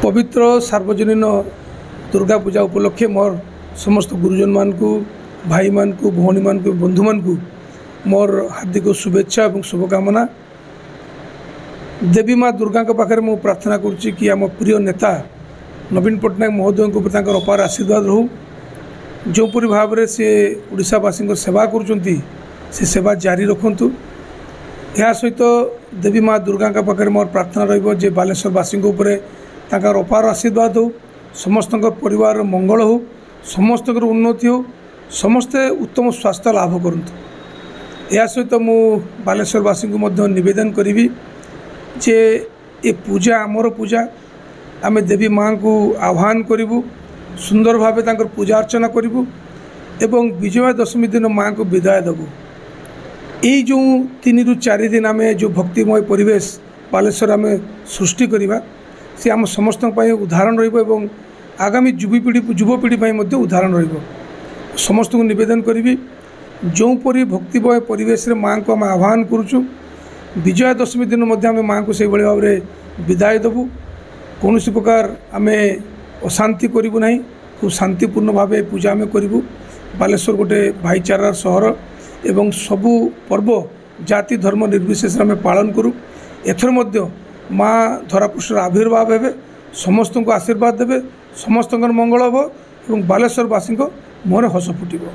पवित्र सार्वजनीन दुर्गा पूजा उपलक्षे मोर समस्त गुरुजन मान को भाई मान को भौणी मान को बंधु मान को मोर हार्दिक शुभेच्छा और शुभकामना। देवी माँ दुर्गा पाखे मु प्रार्थना करुच्ची कि आम प्रिय नेता नवीन पट्टनायक महोदय को अपार आशीर्वाद रहू। जोपरी भाव में सी ओडावासी सेवा करुँच से सेवा जारी रखु। यह सहित देवी माँ दुर्गा पाखे मोर प्रार्थना रे बालेश्वरवासी अपार आशीर्वाद हो, समस्त परिवार मंगल हो, समस्त उन्नति हो, समस्ते उत्तम स्वास्थ्य लाभ करूँ। यह सहित मु बालेश्वरवासी को निवेदन करी जे ये पूजा आमर पूजा आमे देवी माँ को आह्वान करूँ, सुंदर भाव पूजा अर्चना करूँ एवं विजया दशमी दिन माँ को विदाय देवु। यही जो 3 ରୁ 4 दिन आम जो भक्तिमय परिवेश बालेश्वर आम सृष्टि करवा सी आम समस्त उदाहरण रही आगामी युवपीढ़ी उदाहरण रही। समस्त को निवेदन करी जोपरी भक्तिमय परिवेश माँ को आम आह्वान करुचु, विजया दशमी दिन आम माँ को से भाव में विदाय देवु। कौन प्रकार आम अशांति करूँ ना, खूब शांतिपूर्ण भाव पूजा आम करूँ। बालेश्वर गोटे भाईचारार सहर एवं सबू पर्व जाति धर्म निर्विशेष आम पालन करूँ। एथर मध्य माँ धरापृष्ठर आविर्भाव हे, समस्त को आशीर्वाद देवे, समस्त मंगल हम और बालेश्वरवासी मुहर हस फुटब।